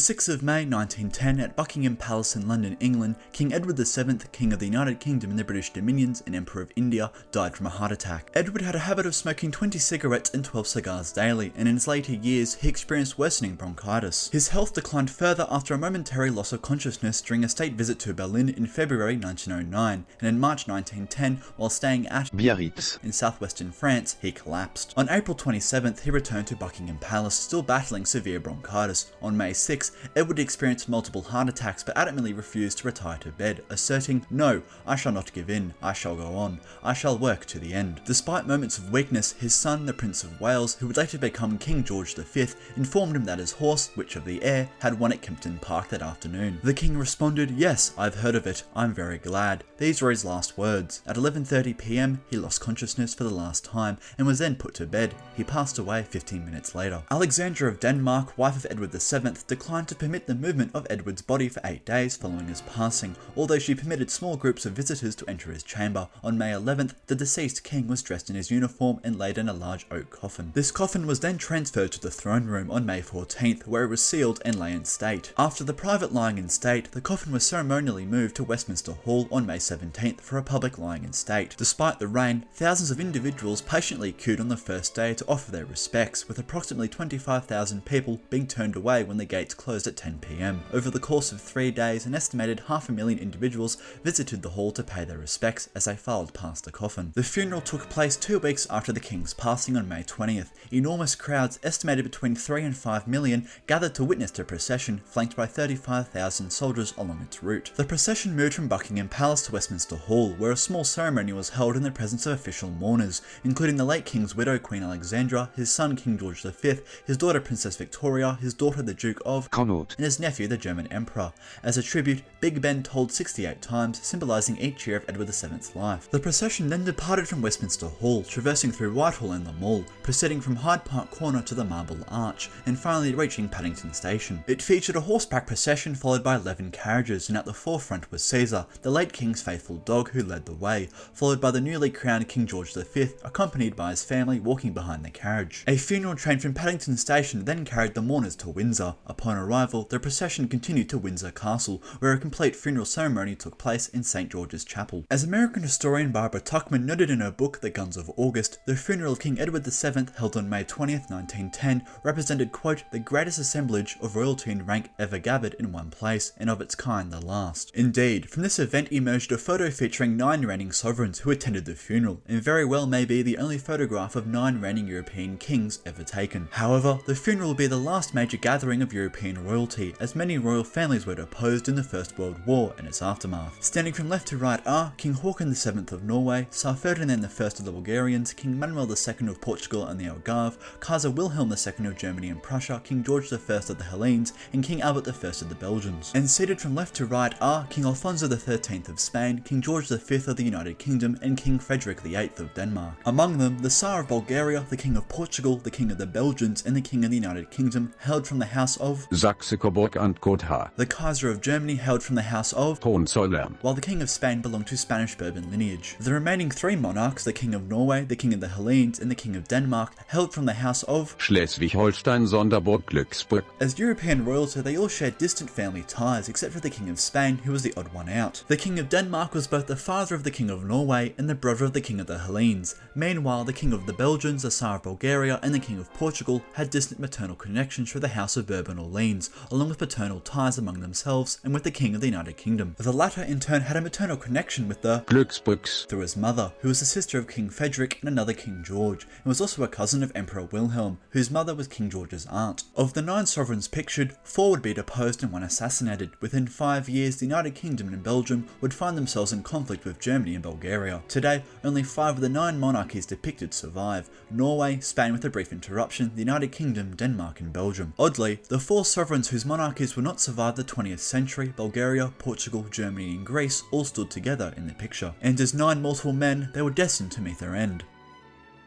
6th of May 1910 at Buckingham Palace in London, England, King Edward VII, King of the United Kingdom and the British Dominions and Emperor of India, died from a heart attack. Edward had a habit of smoking 20 cigarettes and 12 cigars daily, and in his later years he experienced worsening bronchitis. His health declined further after a momentary loss of consciousness during a state visit to Berlin in February 1909, and in March 1910, while staying at Biarritz in southwestern France, he collapsed. On April 27th, he returned to Buckingham Palace, still battling severe bronchitis. On May 6th, Edward experienced multiple heart attacks but adamantly refused to retire to bed, asserting, "No, I shall not give in, I shall go on, I shall work to the end." Despite moments of weakness, his son, the Prince of Wales, who would later become King George V, informed him that his horse, Witch of the Air, had won at Kempton Park that afternoon. The king responded, "Yes, I've heard of it, I'm very glad." These were his last words. At 11:30 PM, he lost consciousness for the last time and was then put to bed. He passed away 15 minutes later. Alexandra of Denmark, wife of Edward VII, declined to permit the movement of Edward's body for 8 days following his passing, although she permitted small groups of visitors to enter his chamber. On May 11th, the deceased king was dressed in his uniform and laid in a large oak coffin. This coffin was then transferred to the throne room on May 14th, where it was sealed and lay in state. After the private lying in state, the coffin was ceremonially moved to Westminster Hall on May 17th for a public lying in state. Despite the rain, thousands of individuals patiently queued on the first day to offer their respects, with approximately 25,000 people being turned away when the gates closed at 10 PM. Over the course of 3 days, an estimated 500,000 individuals visited the hall to pay their respects as they filed past the coffin. The funeral took place 2 weeks after the king's passing on May 20th. Enormous crowds, estimated between 3 and 5 million, gathered to witness the procession, flanked by 35,000 soldiers along its route. The procession moved from Buckingham Palace to Westminster Hall, where a small ceremony was held in the presence of official mourners, including the late king's widow Queen Alexandra, his son King George V, his daughter Princess Victoria, his daughter the Duke of Connaught, and his nephew the German Emperor. As a tribute, Big Ben tolled 68 times, symbolising each year of Edward VII's life. The procession then departed from Westminster Hall, traversing through Whitehall and the Mall, proceeding from Hyde Park Corner to the Marble Arch, and finally reaching Paddington Station. It featured a horseback procession followed by 11 carriages, and at the forefront was Caesar, the late king's faithful dog, who led the way, followed by the newly crowned King George V, accompanied by his family walking behind the carriage. A funeral train from Paddington Station then carried the mourners to Windsor. Upon arrival, the procession continued to Windsor Castle, where a complete funeral ceremony took place in St. George's Chapel. As American historian Barbara Tuchman noted in her book The Guns of August, the funeral of King Edward VII, held on May 20th, 1910, represented, quote, "the greatest assemblage of royalty and rank ever gathered in one place, and of its kind the last." Indeed, from this event emerged a photo featuring 9 reigning sovereigns who attended the funeral, and very well may be the only photograph of 9 reigning European kings ever taken. However, the funeral will be the last major gathering of European royalty, as many royal families were deposed in the First World War and its aftermath. Standing from left to right are King Haakon VII of Norway, Tsar Ferdinand I of the Bulgarians, King Manuel II of Portugal and the Algarve, Kaiser Wilhelm II of Germany and Prussia, King George I of the Hellenes, and King Albert I of the Belgians. And seated from left to right are King Alfonso XIII of Spain, King George V of the United Kingdom, and King Frederick VIII of Denmark. Among them, the Tsar of Bulgaria, the King of Portugal, the King of the Belgians, and the King of the United Kingdom hailed from the House of Saxe-Coburg and Gotha. The Kaiser of Germany hailed from the House of Hohenzollern, while the King of Spain belonged to Spanish Bourbon lineage. The remaining 3 monarchs, the King of Norway, the King of the Hellenes, and the King of Denmark, hailed from the House of Schleswig-Holstein, Sonderburg, Glücksburg. As European royalty, they all shared distant family ties, except for the King of Spain, who was the odd one out. The King of Denmark was both the father of the King of Norway and the brother of the King of the Hellenes. Meanwhile, the King of the Belgians, the Tsar of Bulgaria, and the King of Portugal had distant maternal connections through the House of Bourbon Orleans, along with paternal ties among themselves and with the King of the United Kingdom. The latter in turn had a maternal connection with the Glücksburgs through his mother, who was the sister of King Frederick and another King George, and was also a cousin of Emperor Wilhelm, whose mother was King George's aunt. Of the 9 sovereigns pictured, 4 would be deposed and 1 assassinated. Within 5 years, the United Kingdom and Belgium would find themselves in conflict with Germany and Bulgaria. Today, only 5 of the 9 monarchies depicted survive: Norway, Spain with a brief interruption, the United Kingdom, Denmark, and Belgium. Oddly, the 4 sovereigns whose monarchies would not survive the 20th century, Bulgaria, Portugal, Germany, and Greece, all stood together in the picture. And as 9 mortal men, they were destined to meet their end.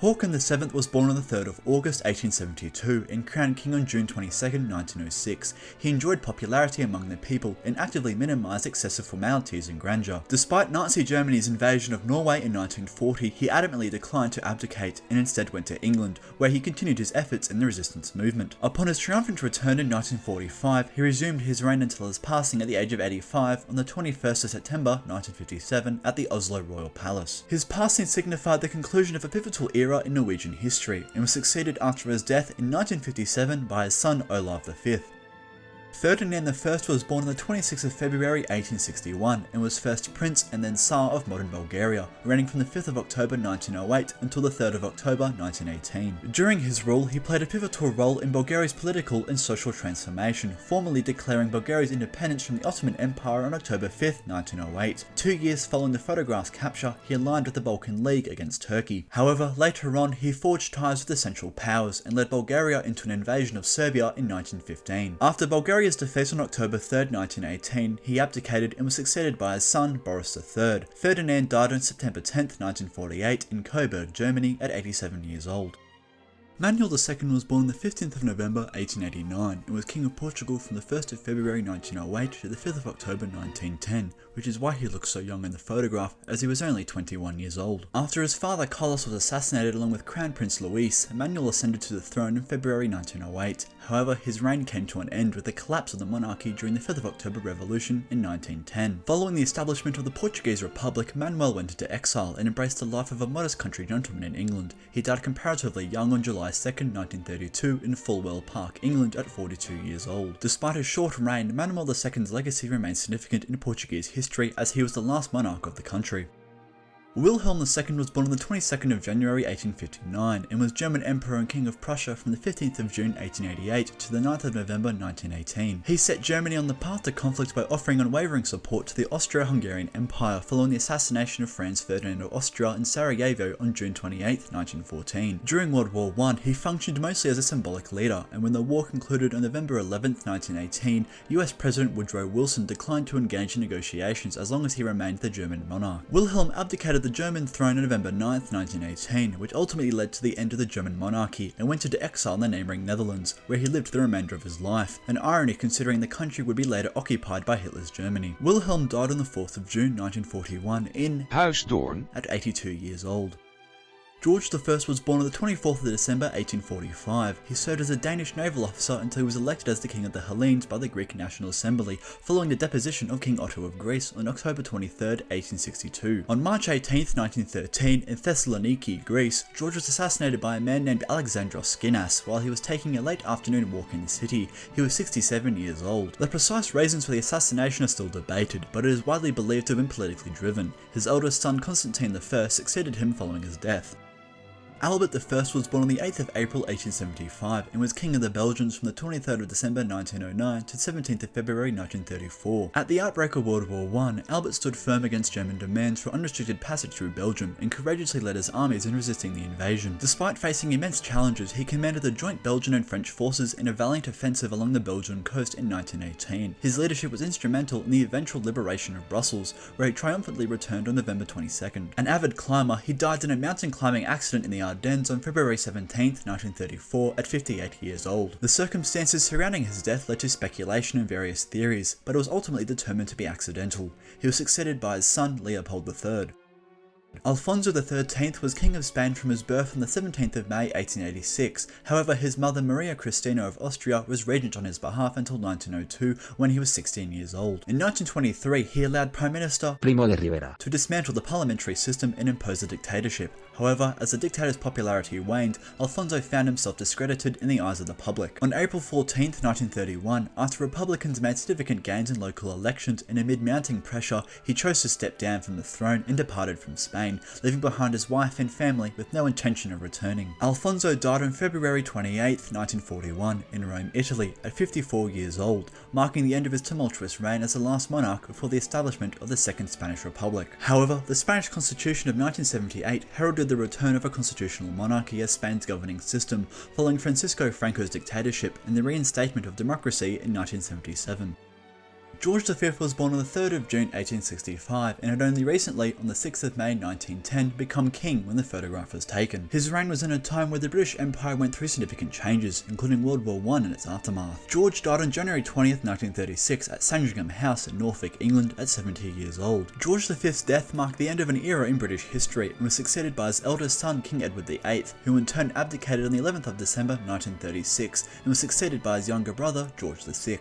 Håkon VII was born on the 3rd of August 1872 and crowned king on June 22, 1906. He enjoyed popularity among the people and actively minimised excessive formalities and grandeur. Despite Nazi Germany's invasion of Norway in 1940, he adamantly declined to abdicate and instead went to England, where he continued his efforts in the resistance movement. Upon his triumphant return in 1945, he resumed his reign until his passing at the age of 85 on the 21st of September 1957 at the Oslo Royal Palace. His passing signified the conclusion of a pivotal era in Norwegian history, and was succeeded after his death in 1957 by his son Olav V. Ferdinand I was born on the 26th of February 1861 and was first Prince and then Tsar of modern Bulgaria, reigning from the 5th of October 1908 until the 3rd of October 1918. During his rule, he played a pivotal role in Bulgaria's political and social transformation, formally declaring Bulgaria's independence from the Ottoman Empire on October 5, 1908. 2 years following the photograph's capture, he aligned with the Balkan League against Turkey. However, later on, he forged ties with the Central Powers and led Bulgaria into an invasion of Serbia in 1915. After Bulgaria's defeat on October 3, 1918, he abdicated and was succeeded by his son Boris III. Ferdinand died on September 10, 1948 in Coburg, Germany at 87 years old. Manuel II was born on the 15th of November 1889 and was King of Portugal from the 1st of February 1908 to the 5th of October 1910, which is why he looks so young in the photograph, as he was only 21 years old. After his father Carlos was assassinated along with Crown Prince Luis, Manuel ascended to the throne in February 1908. However, his reign came to an end with the collapse of the monarchy during the 5th of October Revolution in 1910. Following the establishment of the Portuguese Republic, Manuel went into exile and embraced the life of a modest country gentleman in England. He died comparatively young on July 2, 1932 in Fulwell Park, England at 42 years old. Despite his short reign, Manuel II's legacy remains significant in Portuguese history as he was the last monarch of the country. Wilhelm II was born on the 22nd of January 1859 and was German Emperor and King of Prussia from the 15th of June 1888 to the 9th of November 1918. He set Germany on the path to conflict by offering unwavering support to the Austro-Hungarian Empire following the assassination of Franz Ferdinand of Austria in Sarajevo on June 28, 1914. During World War I, he functioned mostly as a symbolic leader, and when the war concluded on November 11, 1918, US President Woodrow Wilson declined to engage in negotiations as long as he remained the German monarch. Wilhelm abdicated the German throne on November 9, 1918, which ultimately led to the end of the German monarchy, and went into exile in the neighbouring Netherlands, where he lived the remainder of his life, an irony considering the country would be later occupied by Hitler's Germany. Wilhelm died on the 4th of June 1941 in Huisdoorn at 82 years old. George I was born on the 24th of December 1845. He served as a Danish naval officer until he was elected as the King of the Hellenes by the Greek National Assembly, following the deposition of King Otto of Greece on October 23, 1862. On March 18, 1913, in Thessaloniki, Greece, George was assassinated by a man named Alexandros Skinas while he was taking a late afternoon walk in the city. He was 67 years old. The precise reasons for the assassination are still debated, but it is widely believed to have been politically driven. His eldest son Constantine I succeeded him following his death. Albert I was born on the 8th of April 1875 and was King of the Belgians from the 23rd of December 1909 to 17th of February 1934. At the outbreak of World War I, Albert stood firm against German demands for unrestricted passage through Belgium and courageously led his armies in resisting the invasion. Despite facing immense challenges, he commanded the joint Belgian and French forces in a valiant offensive along the Belgian coast in 1918. His leadership was instrumental in the eventual liberation of Brussels, where he triumphantly returned on November 22nd. An avid climber, he died in a mountain climbing accident in the Ardennes on February 17, 1934 at 58 years old. The circumstances surrounding his death led to speculation and various theories, but it was ultimately determined to be accidental. He was succeeded by his son Leopold III. Alfonso XIII was King of Spain from his birth on the 17th of May 1886, however his mother Maria Cristina of Austria was regent on his behalf until 1902 when he was 16 years old. In 1923 he allowed Prime Minister Primo de Rivera to dismantle the parliamentary system and impose a dictatorship. However, as the dictator's popularity waned, Alfonso found himself discredited in the eyes of the public. On April 14, 1931, after Republicans made significant gains in local elections and amid mounting pressure, he chose to step down from the throne and departed from Spain, leaving behind his wife and family with no intention of returning. Alfonso died on February 28, 1941, in Rome, Italy, at 54 years old, marking the end of his tumultuous reign as the last monarch before the establishment of the Second Spanish Republic. However, the Spanish Constitution of 1978 heralded the return of a constitutional monarchy as Spain's governing system, following Francisco Franco's dictatorship and the reinstatement of democracy in 1977. George V was born on the 3rd of June 1865 and had only recently, on the 6th of May 1910, become king when the photograph was taken. His reign was in a time where the British Empire went through significant changes, including World War I and its aftermath. George died on January 20th, 1936 at Sandringham House in Norfolk, England at 70 years old. George V's death marked the end of an era in British history and was succeeded by his eldest son, King Edward VIII, who in turn abdicated on the 11th of December 1936 and was succeeded by his younger brother, George VI.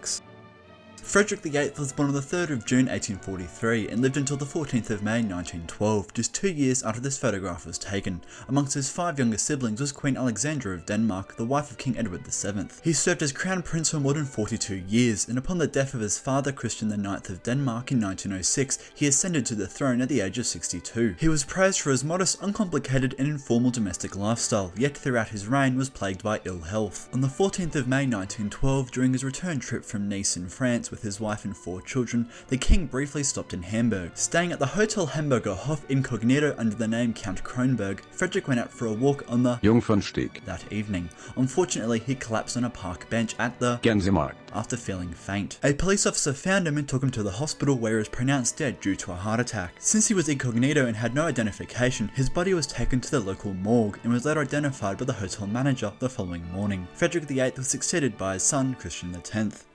Frederick VIII was born on the 3rd of June 1843 and lived until the 14th of May 1912, just 2 years after this photograph was taken. Amongst his 5 younger siblings was Queen Alexandra of Denmark, the wife of King Edward VII. He served as Crown Prince for more than 42 years, and upon the death of his father Christian IX of Denmark in 1906, he ascended to the throne at the age of 62. He was praised for his modest, uncomplicated and informal domestic lifestyle, yet throughout his reign was plagued by ill health. On the 14th of May 1912, during his return trip from Nice in France with his wife and 4 children, the king briefly stopped in Hamburg. Staying at the Hotel Hamburger Hof incognito under the name Count Kronberg, Frederick went out for a walk on the Jungfernstieg that evening. Unfortunately, he collapsed on a park bench at the Gänsemarkt after feeling faint. A police officer found him and took him to the hospital where he was pronounced dead due to a heart attack. Since he was incognito and had no identification, his body was taken to the local morgue and was later identified by the hotel manager the following morning. Frederick VIII was succeeded by his son Christian X.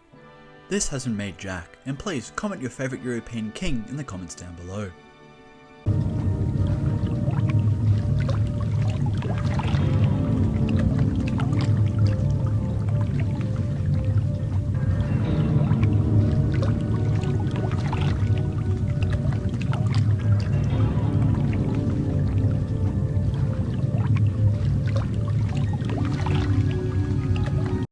This has been me, Jack, and please comment your favourite European king in the comments down below.